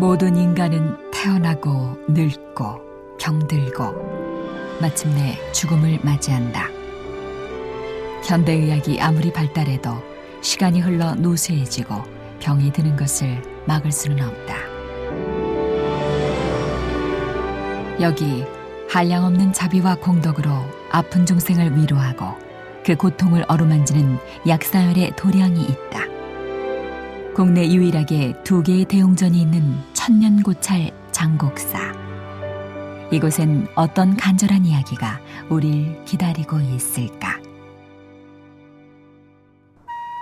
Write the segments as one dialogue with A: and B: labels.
A: 모든 인간은 태어나고 늙고 병들고 마침내 죽음을 맞이한다. 현대의학이 아무리 발달해도 시간이 흘러 노쇠해지고 병이 드는 것을 막을 수는 없다. 여기 한량없는 자비와 공덕으로 아픈 중생을 위로하고 그 고통을 어루만지는 약사열의 도량이 있다. 국내 유일하게 2개의 대웅전이 있는 천년고찰 장곡사. 이곳엔 어떤 간절한 이야기가 우릴 기다리고 있을까?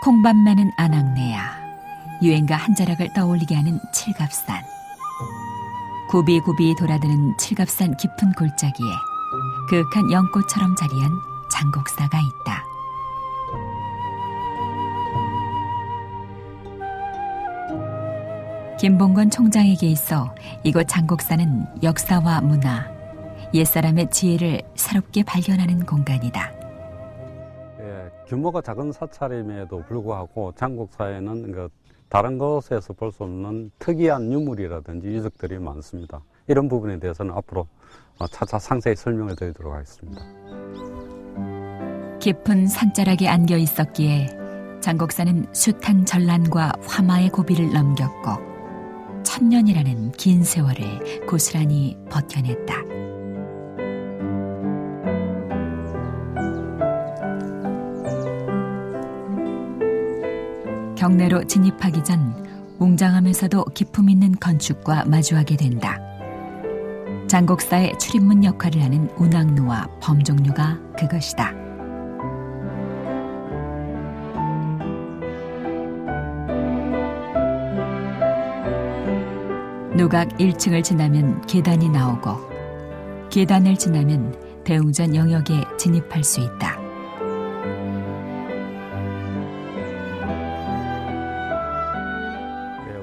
A: 콩밥 매는 아낙네야. 유행가 한 자락을 떠올리게 하는 칠갑산. 굽이굽이 돌아드는 칠갑산 깊은 골짜기에 그윽한 연꽃처럼 자리한 장곡사가 있다. 김봉건 총장에게 있어 이곳 장곡사는 역사와 문화, 옛사람의 지혜를 새롭게 발견하는 공간이다.
B: 규모가 작은 사찰임에도 불구하고 장곡사에는 다른 곳에서 볼 수 없는 특이한 유물이라든지 유적들이 많습니다. 이런 부분에 대해서는 앞으로 차차 상세히 설명을 드리도록 하겠습니다.
A: 깊은 산자락에 안겨 있었기에 장곡사는 숱한 전란과 화마의 고비를 넘겼고 1000년이라는 긴 세월을 고스란히 버텨냈다. 경내로 진입하기 전 웅장하면서도 기품 있는 건축과 마주하게 된다. 장곡사의 출입문 역할을 하는 운항로와 범종로가 그것이다. 누각 1층을 지나면 계단이 나오고 계단을 지나면 대웅전 영역에 진입할 수 있다.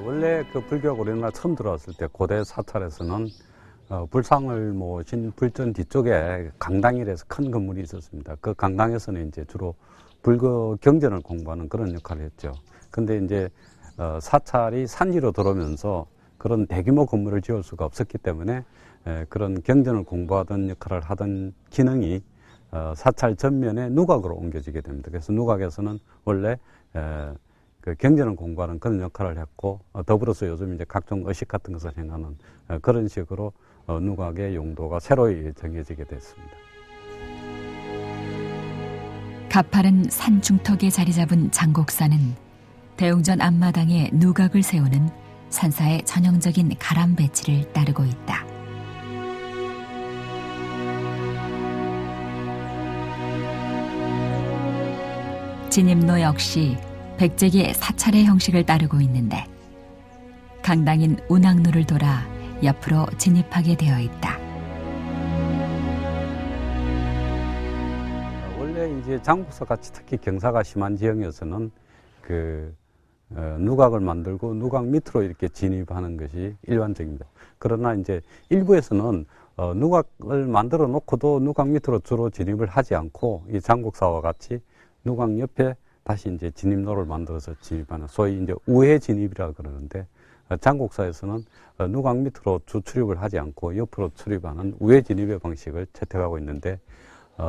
B: 원래 불교가 우리나라 처음 들어왔을 때 고대 사찰에서는 불상을 모신 불전 뒤쪽에 강당이라서 큰 건물이 있었습니다. 그 강당에서는 이제 주로 불교 경전을 공부하는 그런 역할을 했죠. 근데 이제 사찰이 산지로 들어오면서 그런 대규모 건물을 지을 수가 없었기 때문에 그런 경전을 공부하던 역할을 하던 기능이 사찰 전면에 누각으로 옮겨지게 됩니다. 그래서 누각에서는 원래 그 경전을 공부하는 그런 역할을 했고 더불어서 요즘 이제 각종 의식 같은 것을 행하는 그런 식으로 누각의 용도가 새로이 정해지게 됐습니다.
A: 가파른 산 중턱에 자리 잡은 장곡사는 대웅전 앞마당에 누각을 세우는 산사의 전형적인 가람 배치를 따르고 있다. 진입로 역시 백제계 사찰의 형식을 따르고 있는데 강당인 운항로를 돌아 옆으로 진입하게 되어 있다.
B: 원래 이제 장곡사 같이 특히 경사가 심한 지형에서는 누각을 만들고 누각 밑으로 이렇게 진입하는 것이 일반적입니다. 그러나 이제 일부에서는 누각을 만들어 놓고도 누각 밑으로 주로 진입을 하지 않고 이 장곡사와 같이 누각 옆에 다시 이제 진입로를 만들어서 진입하는 소위 이제 우회 진입이라 그러는데 장곡사에서는 누각 밑으로 주 출입을 하지 않고 옆으로 출입하는 우회 진입의 방식을 채택하고 있는데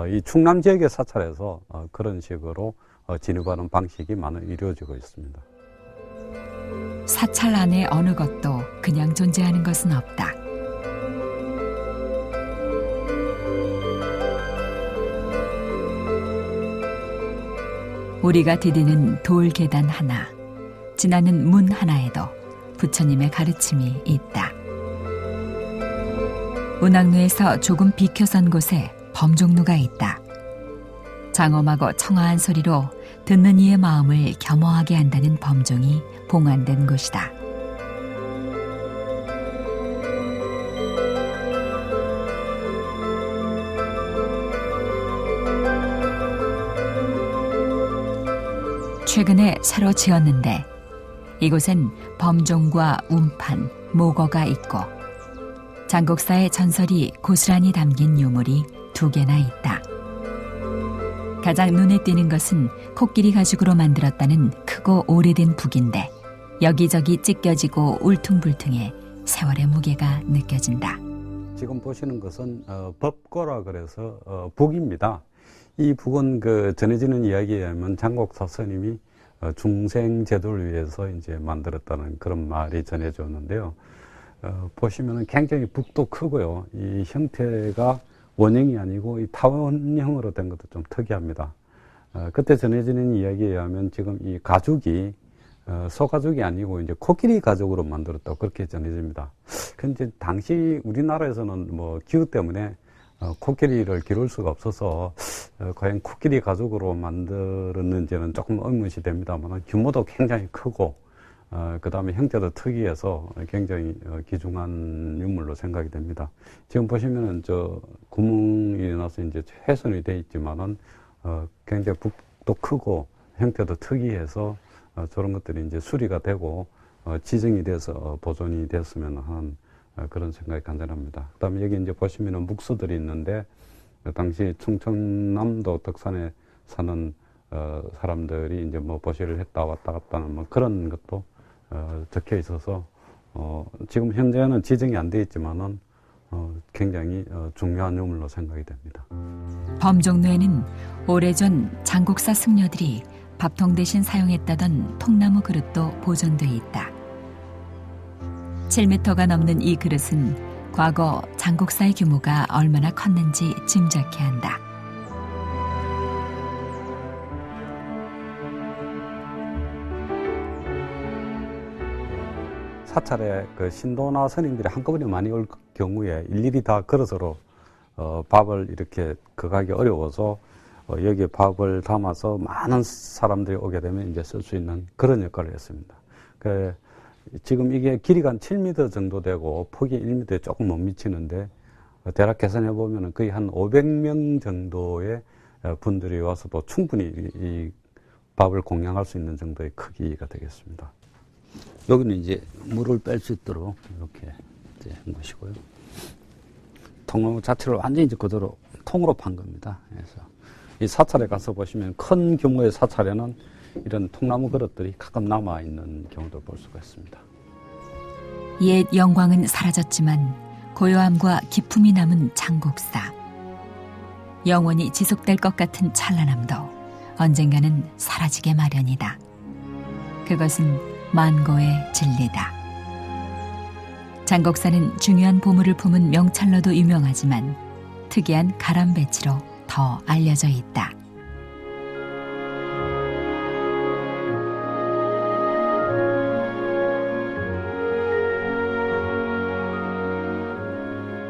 B: 이 충남 지역의 사찰에서 그런 식으로 진입하는 방식이 많이 이루어지고 있습니다.
A: 사찰 안에 어느 것도 그냥 존재하는 것은 없다. 우리가 디디는 돌 계단 하나, 지나는 문 하나에도 부처님의 가르침이 있다. 운항로에서 조금 비켜선 곳에 범종로가 있다. 장엄하고 청아한 소리로 듣는 이의 마음을 겸허하게 한다는 범종이 봉안된 곳이다. 최근에 새로 지었는데 이곳엔 범종과 운판, 모거가 있고 장곡사의 전설이 고스란히 담긴 유물이 2개나 있다. 가장 눈에 띄는 것은 코끼리 가죽으로 만들었다는 크고 오래된 북인데 여기저기 찢겨지고 울퉁불퉁해 세월의 무게가 느껴진다.
B: 지금 보시는 것은 법고라 그래서 북입니다. 이 북은 그 전해지는 이야기에 의하면 장곡사 스님이 중생 제도를 위해서 이제 만들었다는 그런 말이 전해졌는데요. 보시면은 굉장히 북도 크고요. 이 형태가 원형이 아니고 이 타원형으로 된 것도 좀 특이합니다. 그때 전해지는 이야기에 의하면 지금 이 가죽이 소가죽이 아니고 이제 코끼리 가죽으로 만들었다고 그렇게 전해집니다. 근데 당시 우리나라에서는 뭐 기후 때문에 코끼리를 기를 수가 없어서 과연 코끼리 가죽으로 만들었는지는 조금 의문이 됩니다만 규모도 굉장히 크고 그 다음에 형태도 특이해서 굉장히 귀중한 유물로 생각이 됩니다. 지금 보시면은 저 구멍이 나서 이제 훼손이 돼 있지만은 굉장히 북도 크고 형태도 특이해서 저런 것들이 이제 수리가 되고 지정이 돼서 보존이 됐으면 하는 그런 생각이 간절합니다. 그 다음에 여기 이제 보시면은 묵수들이 있는데 당시 충청남도 덕산에 사는 사람들이 이제 뭐 보시를 했다 왔다 갔다 하는 뭐 그런 것도 적혀 있어서 지금 현재는 지정이 안 돼 있지만은 굉장히 중요한 유물로 생각이 됩니다.
A: 범종로에는 오래전 장곡사 승려들이 밥통 대신 사용했다던 통나무 그릇도 보존돼 있다. 7m가 넘는 이 그릇은 과거 장곡사의 규모가 얼마나 컸는지 짐작케 한다.
B: 사찰에 그 신도나 스님들이 한꺼번에 많이 올 경우에 일일이 다 걸어서로 밥을 이렇게 거가기 어려워서 여기에 밥을 담아서 많은 사람들이 오게 되면 이제 쓸 수 있는 그런 역할을 했습니다. 지금 이게 길이가 한 7m 정도 되고 폭이 1m에 조금 못 미치는데 대략 계산해 보면 거의 한 500명 정도의 분들이 와서도 충분히 이 밥을 공양할 수 있는 정도의 크기가 되겠습니다. 여기는 이제 물을 뺄 수 있도록 이렇게 이제 한 것이고요. 통나무 자체를 완전히 이제 그대로 통으로 판 겁니다. 그래서 이 사찰에 가서 보시면 큰 규모의 사찰에는 이런 통나무 그릇들이 가끔 남아 있는 경우도 볼 수가 있습니다.
A: 옛 영광은 사라졌지만 고요함과 기품이 남은 장곡사. 영원히 지속될 것 같은 찬란함도 언젠가는 사라지게 마련이다. 그것은 만고의 진리다. 장곡사는 중요한 보물을 품은 명찰로도 유명하지만 특이한 가람배치로 더 알려져 있다.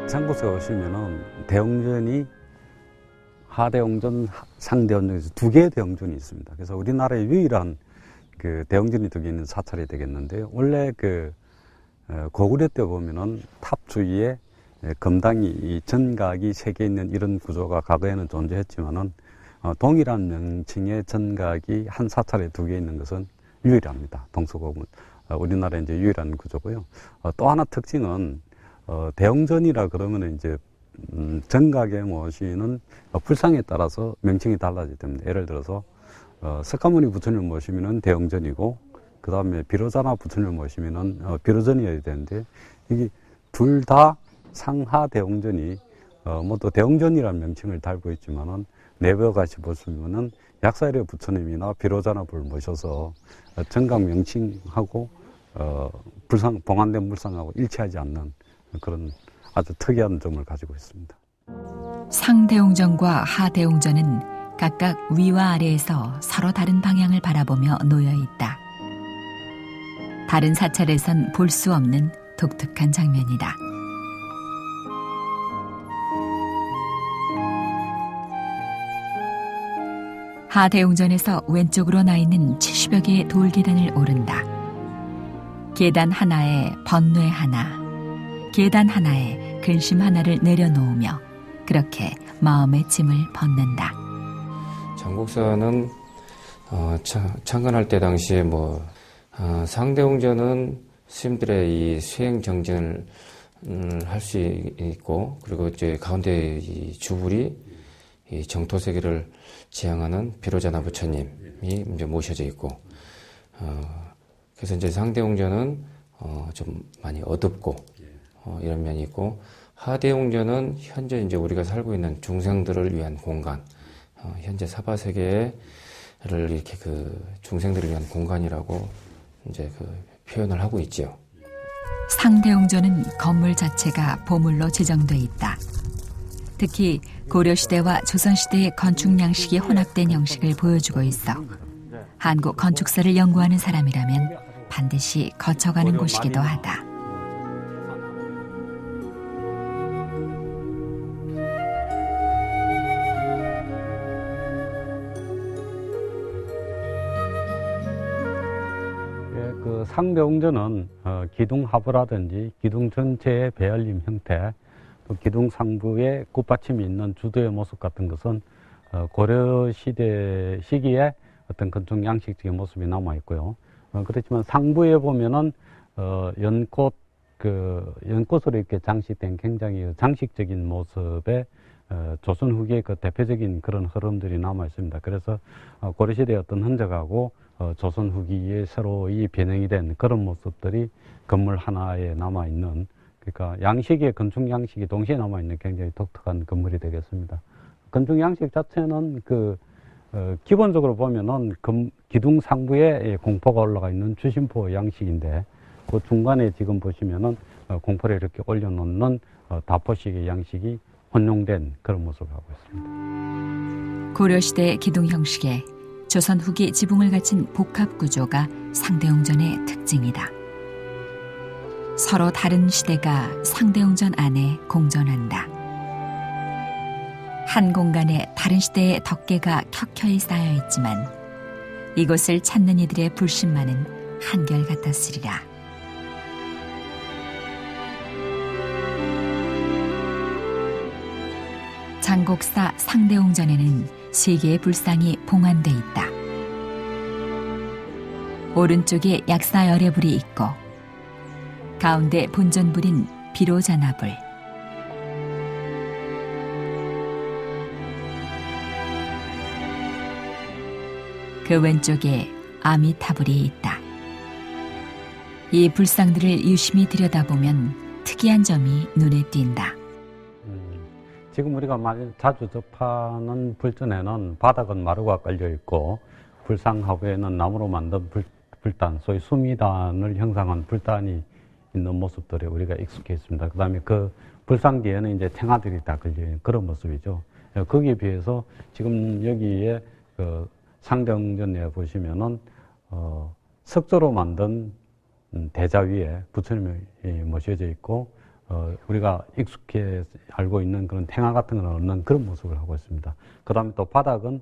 B: 장곡사에 오시면은 대웅전이 하대웅전, 상대웅전에서 두 개의 대웅전이 있습니다. 그래서 우리나라의 유일한 그 대웅전이 두 개 있는 사찰이 되겠는데요. 원래 그 고구려 때 보면은 탑 주위에 금당이 이 전각이 세 개 있는 이런 구조가 과거에는 존재했지만은 동일한 명칭의 전각이 한 사찰에 두 개 있는 것은 유일합니다. 동서고금 우리나라의 이제 유일한 구조고요. 또 하나 특징은 대웅전이라 그러면 이제 전각에 모시는 불상에 따라서 명칭이 달라지기 때문에 예를 들어서 석가모니 부처님을 모시면은 대웅전이고 그 다음에 비로자나 부처님을 모시면은 비로전이어야 되는데 이게 둘 다 상하 대웅전이 또 대웅전이라는 명칭을 달고 있지만은 내부에 같이 보시면은 약사일의 부처님이나 비로자나 불 모셔서 전각 명칭하고 불상 봉안된 불상하고 일치하지 않는 그런 아주 특이한 점을 가지고 있습니다.
A: 상대웅전과 하대웅전은 각각 위와 아래에서 서로 다른 방향을 바라보며 놓여 있다. 다른 사찰에선 볼 수 없는 독특한 장면이다. 하대웅전에서 왼쪽으로 나 있는 70여 개의 돌계단을 오른다. 계단 하나에 번뇌 하나, 계단 하나에 근심 하나를 내려놓으며 그렇게 마음의 짐을 벗는다.
C: 장곡사는 창건할 때 당시에 상대웅전은 스님들의 이 수행 정진을 할 수 있고, 그리고 이제 가운데 이 주불이 이 정토 세계를 지향하는 비로자나 부처님이 이제 모셔져 있고, 그래서 이제 상대웅전은 좀 많이 어둡고 이런 면이 있고, 하대웅전은 현재 이제 우리가 살고 있는 중생들을 위한 공간, 현재 사바 세계를 이렇게 그 중생들을 위한 공간이라고 이제 그 표현을 하고 있죠.
A: 상대웅전은 건물 자체가 보물로 지정돼 있다. 특히 고려시대와 조선시대의 건축 양식이 혼합된 형식을 보여주고 있어 한국 건축사를 연구하는 사람이라면 반드시 거쳐가는 곳이기도 하다.
B: 그 상대웅전은 기둥 하부라든지 기둥 전체의 배열림 형태, 또 기둥 상부에 꽃받침이 있는 주도의 모습 같은 것은 고려 시대 시기에 어떤 건축 양식적인 모습이 남아 있고요. 그렇지만 상부에 보면은 연꽃 연꽃으로 이렇게 장식된 굉장히 장식적인 모습의 조선 후기의 그 대표적인 그런 흐름들이 남아 있습니다. 그래서 고려 시대의 어떤 흔적하고 조선 후기에 새로이 변형이 된 그런 모습들이 건물 하나에 남아 있는, 그러니까 양식의 건축 양식이 동시에 남아 있는 굉장히 독특한 건물이 되겠습니다. 건축 양식 자체는 기본적으로 보면은 기둥 상부에 공포가 올라가 있는 주심포 양식인데, 그 중간에 지금 보시면은 공포를 이렇게 올려놓는 다포식의 양식이 혼용된 그런 모습을 하고 있습니다.
A: 고려시대 기둥 형식에 조선 후기 지붕을 갖춘 복합 구조가 상대웅전의 특징이다. 서로 다른 시대가 상대웅전 안에 공존한다. 한 공간에 다른 시대의 덮개가 켜켜이 쌓여 있지만 이곳을 찾는 이들의 불신만은 한결같았으리라. 장곡사 상대웅전에는 3개의 불상이 봉안돼 있다. 오른쪽에 약사 열애불이 있고 가운데 본전불인 비로자나불, 그 왼쪽에 아미타불이 있다. 이 불상들을 유심히 들여다보면 특이한 점이 눈에 띈다.
B: 지금 우리가 자주 접하는 불전에는 바닥은 마루가 깔려 있고 불상 하부에는 나무로 만든 불단, 소위 수미단을 형상한 불단이 있는 모습들에 우리가 익숙해 있습니다. 그 다음에 그 불상 뒤에는 이제 탱화들이 다 걸려 있는 그런 모습이죠. 거기에 비해서 지금 여기에 그 상대웅전에 보시면은 석조로 만든 대자 위에 부처님이 모셔져 있고, 우리가 익숙해 알고 있는 그런 탱화 같은 건 없는 그런 모습을 하고 있습니다. 그 다음에 또 바닥은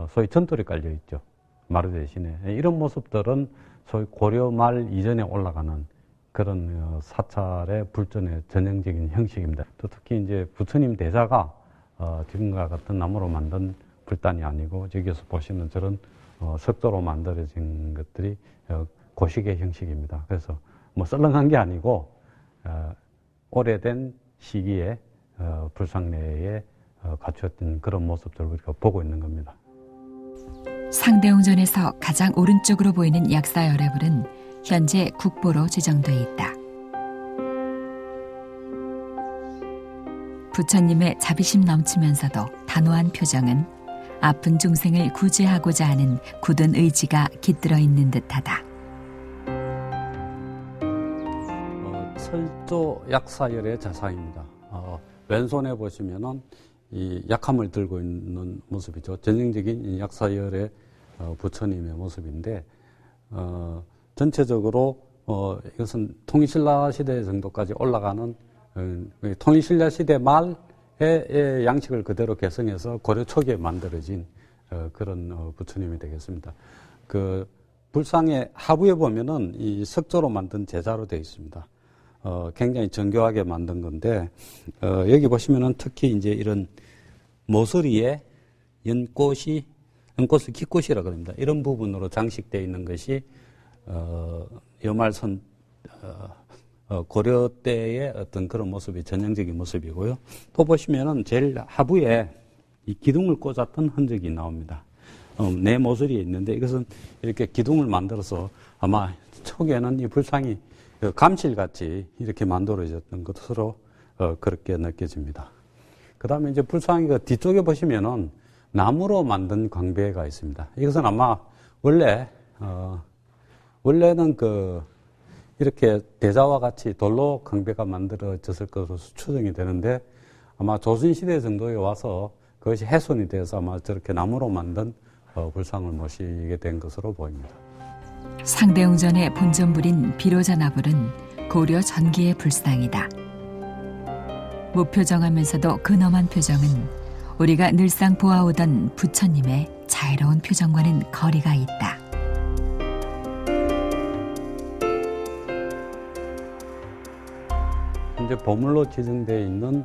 B: 소위 전돌이 깔려 있죠. 마루 대신에. 이런 모습들은 소위 고려 말 이전에 올라가는 그런 사찰의 불전의 전형적인 형식입니다. 또 특히 이제 부처님 대자가 지금과 같은 나무로 만든 불단이 아니고, 여기서 보시는 저런 석조로 만들어진 것들이 고식의 형식입니다. 그래서 뭐 썰렁한 게 아니고 오래된 시기에 불상 내에 갖추었던 그런 모습들을 우리가 보고 있는 겁니다.
A: 상대웅전에서 가장 오른쪽으로 보이는 약사열애불은 현재 국보로 지정돼 있다. 부처님의 자비심 넘치면서도 단호한 표정은 아픈 중생을 구제하고자 하는 굳은 의지가 깃들어 있는 듯하다.
B: 설조 약사열의 자상입니다. 왼손에 보시면은 이 약함을 들고 있는 모습이죠. 전형적인 이 약사열의 부처님의 모습인데, 전체적으로 이것은 통일신라 시대 정도까지 올라가는 통일신라 시대 말의 양식을 그대로 개성해서 고려 초기에 만들어진 그런 부처님이 되겠습니다. 그 불상의 하부에 보면은 이 석조로 만든 제자로 되어 있습니다. 굉장히 정교하게 만든 건데, 여기 보시면은 특히 이제 이런 모서리에 연꽃을 기꽃이라고 합니다. 이런 부분으로 장식되어 있는 것이, 여말선, 고려 때의 어떤 그런 모습이 전형적인 모습이고요. 또 보시면은 제일 하부에 이 기둥을 꽂았던 흔적이 나옵니다. 내 모서리에 있는데, 이것은 이렇게 기둥을 만들어서 아마 초기에는 이 불상이 감실같이 이렇게 만들어졌던 것으로 그렇게 느껴집니다. 그 다음에 이제 불상이 그 뒤쪽에 보시면은 나무로 만든 광배가 있습니다. 이것은 아마 원래는 이렇게 대자와 같이 돌로 광배가 만들어졌을 것으로 추정이 되는데 아마 조선시대 정도에 와서 그것이 훼손이 되어서 아마 저렇게 나무로 만든 불상을 모시게 된 것으로 보입니다.
A: 상대웅전의 본전불인 비로자나불은 고려 전기의 불상이다. 무표정하면서도 근엄한 표정은 우리가 늘상 보아오던 부처님의 자애로운 표정과는 거리가 있다.
B: 현재 보물로 지정되어 있는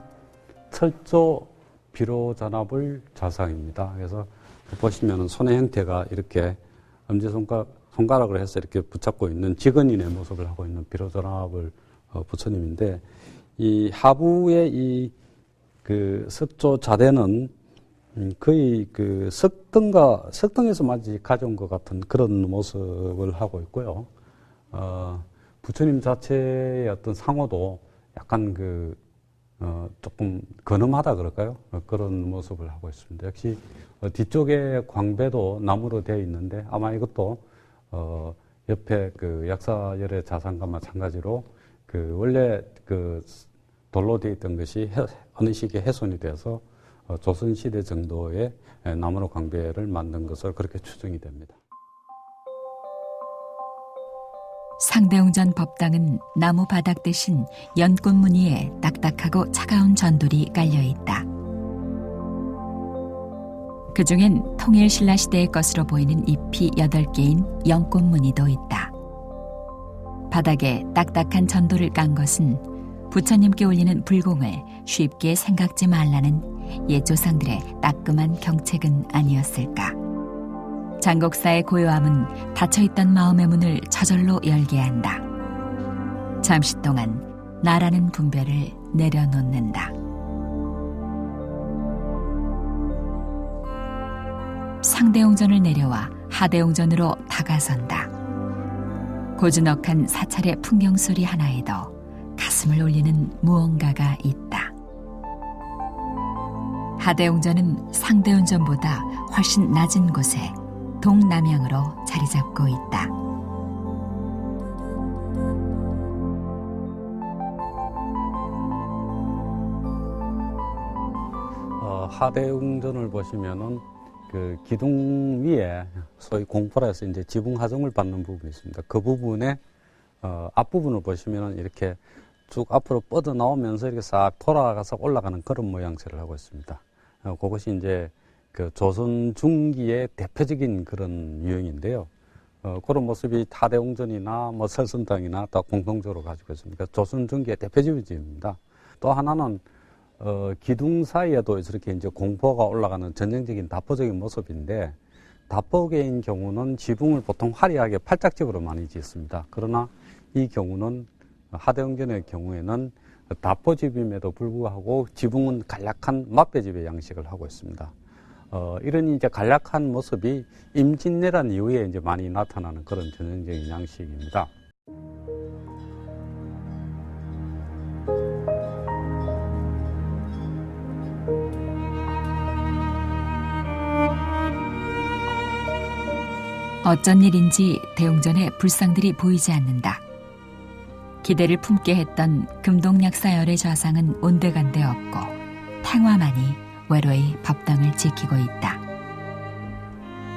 B: 철조 비로자나불 좌상입니다. 그래서 보시면 손의 형태가 이렇게 엄지손가락을 해서 이렇게 붙잡고 있는 직언인의 모습을 하고 있는 비로자나불 부처님인데, 이 하부의 석조 자대는 거의 석등에서 마치 가져온 것 같은 그런 모습을 하고 있고요. 부처님 자체의 어떤 상호도 약간 조금 근엄하다 그럴까요? 그런 모습을 하고 있습니다. 역시 뒤쪽에 광배도 나무로 되어 있는데 아마 이것도 옆에 약사열의 자상과 마찬가지로 원래 돌로 되어 있던 것이 어느 시기에 훼손이 돼서 조선시대 정도의 나무로 광배를 만든 것으로 그렇게 추정이 됩니다.
A: 상대웅전 법당은 나무 바닥 대신 연꽃 무늬에 딱딱하고 차가운 전돌이 깔려 있다. 그중엔 통일신라 시대의 것으로 보이는 잎이 8개인 연꽃 무늬도 있다. 바닥에 딱딱한 전돌을 깐 것은 부처님께 올리는 불공을 쉽게 생각지 말라는 옛 조상들의 따끔한 경책은 아니었을까. 장곡사의 고요함은 닫혀있던 마음의 문을 저절로 열게 한다. 잠시 동안 나라는 분별을 내려놓는다. 상대웅전을 내려와 하대웅전으로 다가선다. 고즈넉한 사찰의 풍경소리 하나에도 가슴을 울리는 무언가가 있다. 하대웅전은 상대웅전보다 훨씬 낮은 곳에 동남향으로 자리 잡고 있다.
B: 하대웅전을 보시면은 기둥 위에 소위 공포라 해서 이제 지붕 하정을 받는 부분이 있습니다. 그 부분에 앞부분을 보시면은 이렇게 쭉 앞으로 뻗어 나오면서 이렇게 싹 돌아가서 올라가는 그런 모양새를 하고 있습니다. 그것이 이제 조선 중기의 대표적인 그런 유형인데요. 그런 모습이 하대웅전이나 설선당이나 다 공통적으로 가지고 있습니다. 조선 중기의 대표적입니다. 또 하나는 기둥 사이에도 이렇게 이제 공포가 올라가는 전형적인 답보적인 모습인데, 답보계인 경우는 지붕을 보통 화려하게 팔짝집으로 많이 짓습니다. 그러나 이 경우는 하대웅전의 경우에는 답보집임에도 불구하고 지붕은 간략한 맞배집의 양식을 하고 있습니다. 이런 이제 간략한 모습이 임진왜란 이후에 이제 많이 나타나는 그런 전형적인 양식입니다.
A: 어쩐 일인지 대웅전에 불상들이 보이지 않는다. 기대를 품게 했던 금동약사열의 좌상은 온데간데 없고 탱화만이 외로이 법당을 지키고 있다.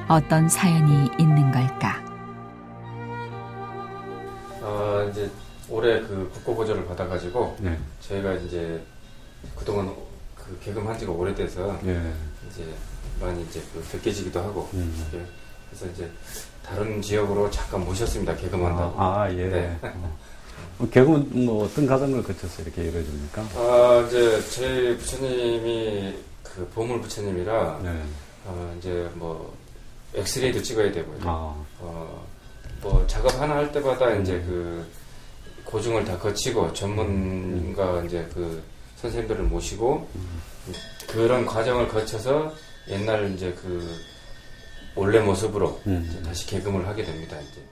A: 어떤 사연이 있는 걸까?
C: 이제 올해 국고보조를 받아가지고
B: 네.
C: 저희가 이제 그동안 개금한 지가 오래돼서
B: 네.
C: 이제 많이 이제 벗겨지기도 하고 예. 그래서 이제 다른 지역으로 잠깐 모셨습니다. 개금한다고.
B: 예.
C: 네.
B: 개금은 어떤 과정을 거쳐서 이렇게 이루어집니까?
C: 이제 제 부처님이 보물 부처님이라
B: 네.
C: 이제 엑스레이도 찍어야 되고요. 작업 하나 할 때마다 이제 고증을 다 거치고 전문가 이제 선생님들을 모시고 그런 과정을 거쳐서 옛날 이제 원래 모습으로 이제 다시 개금을 하게 됩니다. 이제.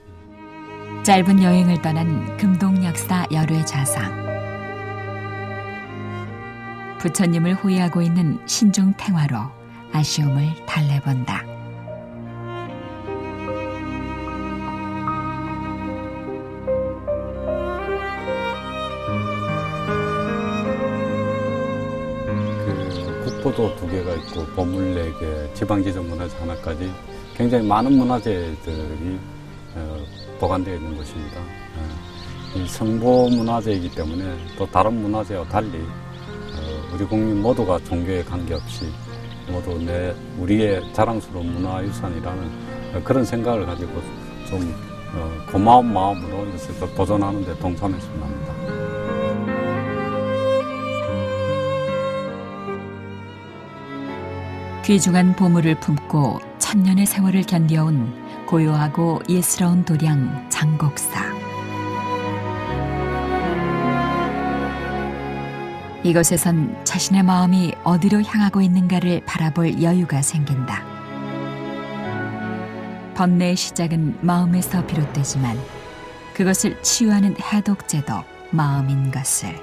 A: 짧은 여행을 떠난 금동약사 열외 자상. 부처님을 호위하고 있는 신중 탱화로 아쉬움을 달래본다.
B: 국보도 2개가 있고 보물 4개, 지방지정문화재 하나까지 굉장히 많은 문화재들이 보관되어 있는 곳입니다. 이 성보 문화재이기 때문에 또 다른 문화재와 달리 우리 국민 모두가 종교에 관계없이 모두 우리의 자랑스러운 문화유산이라는 그런 생각을 가지고 좀 고마운 마음으로 이것을 보존하는 데 동참했으면 합니다.
A: 귀중한 보물을 품고 천년의 세월을 견뎌온 고요하고 예스러운 도량 장곡사. 이곳에선 자신의 마음이 어디로 향하고 있는가를 바라볼 여유가 생긴다. 번뇌의 시작은 마음에서 비롯되지만 그것을 치유하는 해독제도 마음인 것을.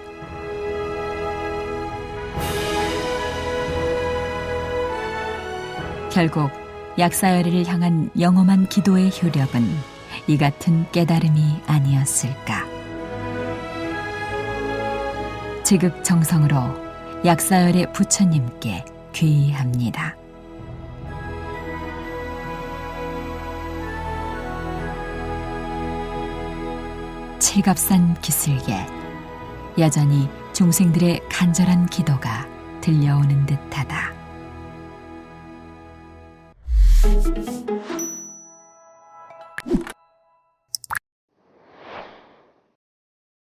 A: 결국 약사열애를 향한 영험한 기도의 효력은 이 같은 깨달음이 아니었을까. 지극정성으로 약사열애 부처님께 귀의합니다. 칠갑산 기슭에 여전히 중생들의 간절한 기도가 들려오는 듯하다.